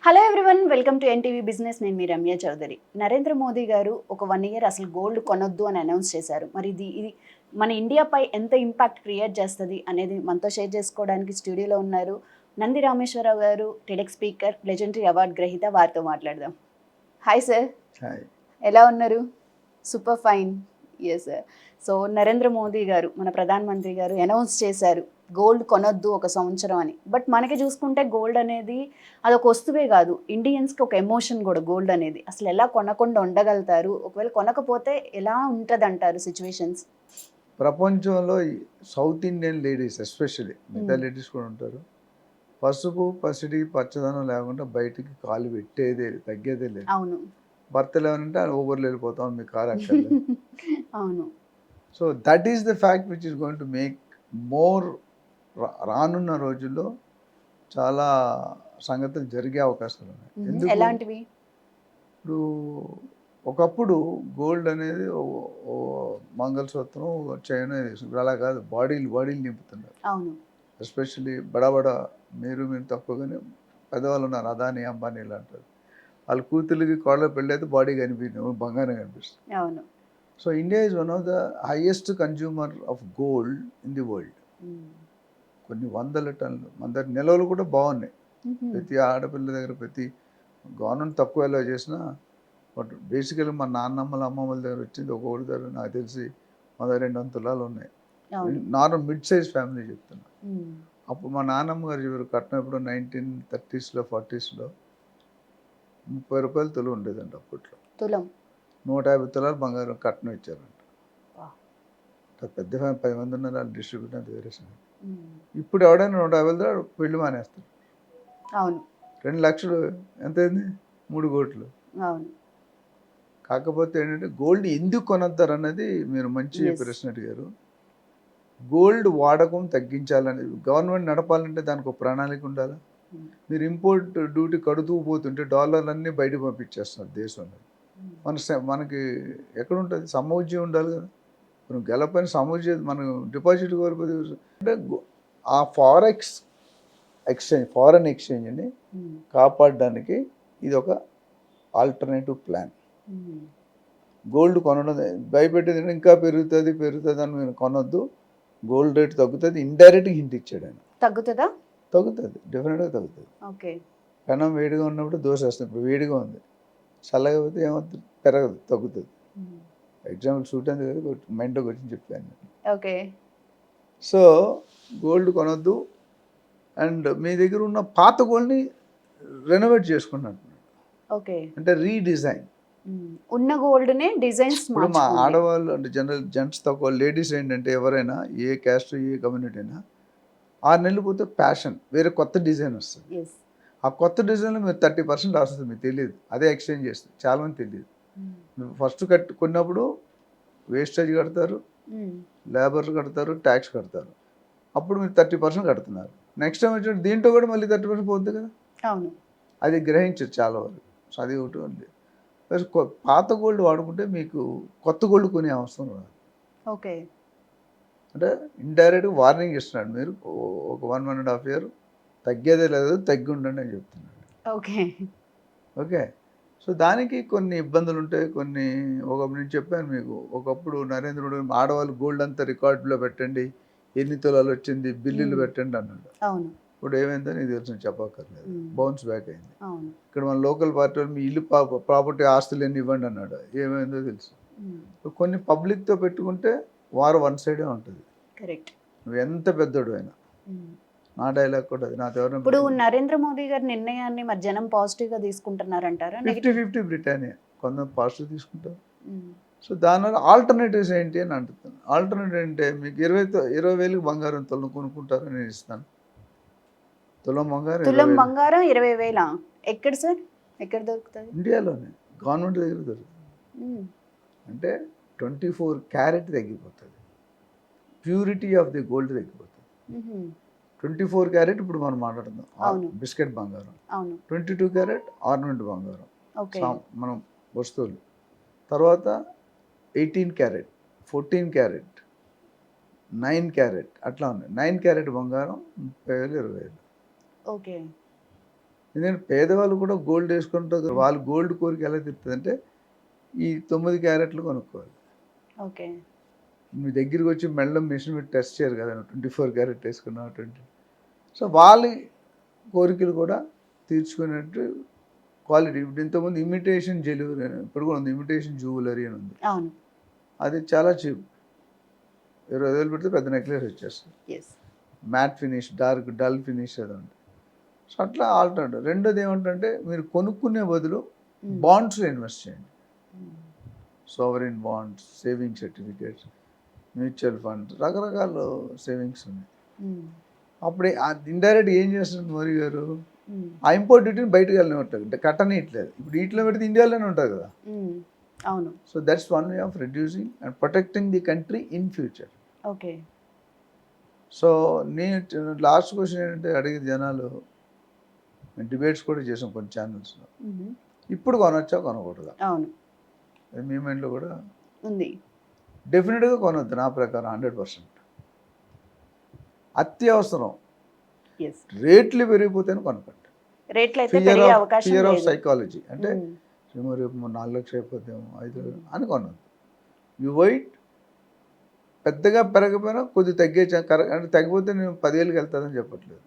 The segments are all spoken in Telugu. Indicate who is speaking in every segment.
Speaker 1: Hello everyone, welcome to NTV business. నేను మీ రమ్య చౌదరి. నరేంద్ర మోదీ గారు ఒక 1 ఇయర్ అసలు గోల్డ్ కొనొద్దు అని అనౌన్స్ చేశారు. మరి ఇది మన ఇండియాపై ఎంత ఇంపాక్ట్ క్రియేట్ చేస్తుంది అనేది మనతో షేర్ చేసుకోవడానికి స్టూడియోలో ఉన్నారు నంది రామేశ్వరరావు గారు, టెడెక్స్ స్పీకర్, లెజెండరీ అవార్డు గ్రహీత. వారితో మాట్లాడదాం. Hi sir,
Speaker 2: hi.
Speaker 1: ఎలా ఉన్నారు? Super fine. Yes sir. So Narendra Modi గారు, మన ప్రధానమంత్రి గారు అనౌన్స్ చేశారు గోల్డ్ కొనొద్దు ఒక సంవత్సరం అని. బట్ మనకి చూసుకుంటే గోల్డ్ అనేది అదొక వస్తువే కాదు, ఇండియన్స్కి ఒక ఎమోషన్ కూడా. గోల్డ్ అనేది అసలు ఎలా కొనకుండా ఉండగలుగుతారు? ఒకవేళ కొనకపోతే ఎలా ఉంటుంది అంటారు సిచ్యువేషన్స్?
Speaker 2: ప్రపంచంలో సౌత్ ఇండియన్ లేడీస్ ఎస్పెషల్లీ, మిగతా లేడీస్ కూడా ఉంటారు, పసుపు పసిడి పచ్చదనం లేకుండా బయటికి కాలు పెట్టేదే తగ్గేదే లేదు.
Speaker 1: అవును.
Speaker 2: భర్తలు ఏమనంటే ఓవర్లు వెళ్ళిపోతాం, మీ కాలు అక్కర్లేదు.
Speaker 1: అవును.
Speaker 2: So that is the fact which is going to make more. రానున్న రోజుల్లో చాలా సంగతులు జరిగే అవకాశాలు ఉన్నాయి. ఎందుకు?
Speaker 1: ఎలాంటివి?
Speaker 2: ఇప్పుడు ఒకప్పుడు గోల్డ్ అనేది మంగళసూత్రం చైన్ ఇప్పుడు అలా కాదు, బాడీలు నింపుతున్నారు.
Speaker 1: అవును.
Speaker 2: ఎస్పెషల్లీ బడా మీరు తక్కువగానే పెద్దవాళ్ళు ఉన్నారు, అదాని అంబానీ అంటారు. వాళ్ళ కూతురికి కోళ్ళ పెళ్ళి అయితే బాడీ కనిపించింది, బంగారం కనిపిస్తుంది.
Speaker 1: అవును.
Speaker 2: So India is one of the highest consumer of gold in the world. కొన్ని వందల టన్నులు, మన దగ్గర నిల్వలు కూడా బాగున్నాయి. ప్రతి ఆడపిల్ల దగ్గర, ప్రతి గవర్నమెంట్ తక్కువ ఎలా చేసినా, బట్ బేసికలీ మా నాన్నమ్మల అమ్మమ్మల దగ్గర వచ్చింది ఒక్కొక్కటి దగ్గర నాకు తెలిసి 102 తులాలు ఉన్నాయి. నార్మల్ మిడ్ సైజ్ ఫ్యామిలీ చెప్తున్నా. అప్పుడు మా నాన్నమ్మ గారు చెప్పారు, కట్నం ఇప్పుడు 1930s 40s 30 రూపాయలు తులం ఉండేదండి అప్పట్లో.
Speaker 1: తులం
Speaker 2: 150 తులాలు బంగారం కట్నం ఇచ్చారంట. పెద్ద ఫ్యామిలీ, 10 మంది ఉన్నారు, వాళ్ళు డిస్ట్రిబ్యూట్ అంత వేరే సంగతి. ఇప్పుడు ఎవడైనా 150 పెళ్లి మానేస్తారు.
Speaker 1: అవును.
Speaker 2: 2 లక్షలు ఎంత అయింది? 3 కోట్లు.
Speaker 1: అవును.
Speaker 2: కాకపోతే ఏంటంటే గోల్డ్ ఎందుకు కొనొద్దారు అన్నది మీరు మంచి ప్రశ్న అడిగారు. గోల్డ్ వాడకం తగ్గించాలని గవర్నమెంట్ నడపాలంటే దానికి ఒక ప్రణాళిక ఉండాలి. మీరు ఇంపోర్ట్ డ్యూటీ కడుతూ పోతుంటే డాలర్లన్నీ బయటకు పంపించేస్తున్నారు దేశంలో. మనకి ఎక్కడ ఉంటుంది? సమౌజ్యం ఉండాలి కదా. మనం గెలపని సమౌజ్యం, మనం డిపాజిట్ కోల్పోతే అంటే ఆ ఫారెన్ ఎక్స్చేంజ్ని కాపాడడానికి ఇది ఒక ఆల్టర్నేటివ్ ప్లాన్. గోల్డ్ కొనడం భయపెట్టేది ఇంకా పెరుగుతుంది అని మీరు కొనొద్దు, గోల్డ్ రేట్ తగ్గుతుంది. ఇండైరెక్ట్గా హింట్ ఇచ్చాడు ఆయన.
Speaker 1: తగ్గుతుందా?
Speaker 2: తగ్గుతుంది, డెఫినెట్గా తగ్గుతుంది.
Speaker 1: ఓకే.
Speaker 2: పెనం వేడిగా ఉన్నప్పుడు దోశ వేస్తుంది, ఇప్పుడు వేడిగా ఉంది, చల్లగా పోతే ఏమవుతుంది? పెరగదు, తగ్గుతుంది. ఎగ్జాంపుల్ సూట్ అంది కదా, మైండ్లోకి వచ్చి చెప్పాను.
Speaker 1: ఓకే.
Speaker 2: సో గోల్డ్ కొనొద్దు, అండ్ మీ దగ్గర ఉన్న పాత గోల్డ్ని రెనోవేట్ చేసుకున్నాను.
Speaker 1: ఓకే.
Speaker 2: అంటే రీడిజైన్.
Speaker 1: ఉన్న గోల్డ్నే డిజైన్స్.
Speaker 2: ఇప్పుడు మా ఆడవాళ్ళు అంటే జనరల్ జెంట్స్ తక్కువ, లేడీస్ ఏంటంటే ఎవరైనా ఏ క్యాస్ట్ ఏ కమ్యూనిటీ అయినా 6 నెలలు పోతే ప్యాషన్ వేరే కొత్త డిజైన్ వస్తుంది. ఆ కొత్త డిజైన్లో మీరు 30% వస్తుంది, మీకు తెలియదు. అదే ఎక్స్చేంజ్ చేస్తుంది, చాలామంది తెలియదు. ఫస్ట్ కొన్నప్పుడు వేస్టేజ్ కడతారు, లేబర్ కడతారు, ట్యాక్స్ కడతారు, అప్పుడు మీరు 30% కడుతున్నారు. నెక్స్ట్ టైం వచ్చి దీంట్లో కూడా మళ్ళీ 30% పోతుంది కదా.
Speaker 1: అవును. అది
Speaker 2: గ్రహించరు చాలా వరకు. సో అది ఒకటి ఉంది. పాత గోల్డ్ వాడుకుంటే మీకు కొత్త గోల్డ్ కొనే అవసరం రాదు.
Speaker 1: ఓకే.
Speaker 2: అంటే ఇండైరెక్ట్గా వార్నింగ్ ఇస్తున్నాడు, మీరు ఒక 1.5 year తగ్గేదే లేదు, తగ్గి ఉండండి అని చెప్తున్నాడు.
Speaker 1: ఓకే.
Speaker 2: ఓకే. సో దానికి కొన్ని ఇబ్బందులు ఉంటాయి. ఒకప్పుడు నేను చెప్పాను మీకు, ఒకప్పుడు నరేంద్రుడు ఆడవాళ్ళు గోల్డ్ అంతా రికార్డులో పెట్టండి, ఎన్ని తులాలు వచ్చింది, బిల్లులు పెట్టండి అన్నాడు.
Speaker 1: అవును.
Speaker 2: ఇప్పుడు ఏమైందని ఇది తెలుసు, చెప్పక్కర్లేదు, బౌన్స్ బ్యాక్ అయింది.
Speaker 1: అవును.
Speaker 2: ఇక్కడ మన లోకల్ పార్టీ వాళ్ళు మీ ఇల్లు ప్రాపర్టీ ఆస్తులు ఎన్ని ఇవ్వండి అన్నాడు, ఏమైందో తెలుసు. కొన్ని పబ్లిక్తో పెట్టుకుంటే వారు వన్ సైడే ఉంటుంది.
Speaker 1: కరెక్ట్.
Speaker 2: నువ్వు ఎంత పెద్దోడు అయినా. నా డైలాగ్ కూడా అది. నాతో
Speaker 1: ఇప్పుడు నరేంద్ర మోదీ గారి నిర్ణయాన్ని మరి జనం పాజిటివ్గా తీసుకుంటున్నారంటారా?
Speaker 2: 50-50 బ్రిటానియా కొంత పాజిటివ్ తీసుకుంటారు. సో దానివల్ల ఆల్టర్నేటివ్స్ ఏంటి అని అంటున్నాను. ఆల్టర్నేటివ్ అంటే మీకు 20,000 బంగారం తులం కొనుక్కుంటారని నేను ఇస్తాను. తులం బంగారం
Speaker 1: 20,000. ఎక్కడ సార్? ఎక్కడ దొరుకుతుంది?
Speaker 2: ఇండియాలోనే గవర్నమెంట్ దగ్గర దొరుకుతుంది. అంటే 24 క్యారెట్ తగ్గిపోతుంది, ప్యూరిటీ ఆఫ్ ది గోల్డ్ తగ్గిపోతుంది. 24 క్యారెట్ ఇప్పుడు మనం మాట్లాడుతున్నాం బిస్కెట్ బంగారం, 22 క్యారెట్ ఆర్నమెంట్ బంగారం మనం వస్తువులు, తర్వాత 18 క్యారెట్, 14 క్యారెట్, 9 క్యారెట్ అట్లా ఉన్నాయి. 9 క్యారెట్ బంగారం 30,000 20,000.
Speaker 1: ఓకే.
Speaker 2: ఎందుకంటే పేదవాళ్ళు కూడా గోల్డ్ వేసుకుంటారు, వాళ్ళు గోల్డ్ కోరిక ఎలా తీరుతుంది అంటే ఈ 9 క్యారెట్లు కొనుక్కోవాలి.
Speaker 1: ఓకే.
Speaker 2: మీ దగ్గరికి వచ్చి మెడలో మిషన్ పెట్టి టెస్ట్ చేయరు కదా, 24 క్యారెట్ వేసుకున్నావు 20. సో వాళ్ళ కోరికలు కూడా తీర్చుకునేట్టు క్వాలిటీ. ఇప్పుడు ఇంతకుముందు ఇమిటేషన్ జ్యువెలరీ అని ఇప్పుడు కూడా ఉంది, ఇమిటేషన్ జ్యువెలరీ అని ఉంది.
Speaker 1: అవును.
Speaker 2: అది చాలా చీప్, 20,000 పెడితే పెద్ద నెక్లెస్ వచ్చేస్తుంది.
Speaker 1: Yes.
Speaker 2: Matte finish, dark dull finish అది ఉంది. సో అట్లా ఆల్టర్నేటివ్. రెండోది ఏమంటే మీరు కొనుక్కునే బదులు బాండ్స్లో ఇన్వెస్ట్ చేయండి. Sovereign bonds, saving certificates, mutual funds, రకరకాల సేవింగ్స్ ఉన్నాయి. అప్పుడే ఇండైరెక్ట్ ఏం చేస్తున్నారు మోదీ గారు, ఆ ఇంపోర్ట్ డ్యూటీని బయటకు వెళ్ళనివ్వట్లేదు, అంటే కట్టనియట్లేదు. ఇప్పుడు వీటిలో పెడితే ఇండియాలోనే ఉంటుంది కదా.
Speaker 1: అవును.
Speaker 2: So that's one way of reducing and protecting the country in future.
Speaker 1: Okay.
Speaker 2: So నేను లాస్ట్ క్వశ్చన్ ఏంటంటే అడిగే జనాలు, మేము డిబేట్స్ కూడా చేసాం కొన్ని ఛానల్స్లో, ఇప్పుడు కొనొచ్చా కొనకూడదా?
Speaker 1: అవును.
Speaker 2: అది మీ మైండ్లో కూడా
Speaker 1: ఉంది.
Speaker 2: డెఫినెట్గా కొనొద్దు నా ప్రకారం 100%. అత్యవసరం,
Speaker 1: ఎస్.
Speaker 2: రేట్లు పెరిగిపోతేనే కొనకండి.
Speaker 1: రేట్లు అయితే పెరిగే అవకాశం
Speaker 2: ఫియర్ ఆఫ్
Speaker 1: లేదు.
Speaker 2: సైకాలజీ, అంటే ఏమో రేపు 4 లక్షలు అయిపోతేమో 5 అని కొనద్దు. యు వెయిట్, పెద్దగా పెరగకపోయినా కొద్ది తగ్గే అంటే తగ్గిపోతే నేను 10,000కి వెళ్తానని చెప్పట్లేదు.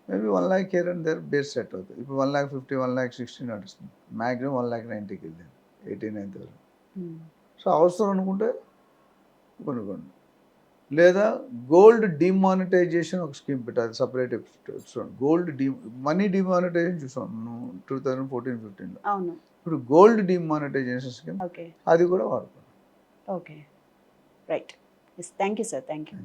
Speaker 2: Maybe 1 lakh here and there base set అవుతుంది. ఇప్పుడు 1,50,000, 1,60,000 నడుస్తుంది. మ్యాక్సిమం 1,90,000కి వెళ్ళింది 89 వరకు. సో అవసరం అనుకుంటే కొనుక్కోండి. లేదా గోల్డ్ డిమానిటైజేషన్ ఒక స్కీమ్ పెట్టాలి, separate episode. Gold money demonetization చూసాం 2014-15లో.
Speaker 1: అవును.
Speaker 2: ఇప్పుడు గోల్డ్ డిమానిటైజేషన్ స్కీమ్,
Speaker 1: ఓకే.
Speaker 2: అది కూడా వాడుకోండి.
Speaker 1: Okay. Right. Yes. Thank you sir. Thank you.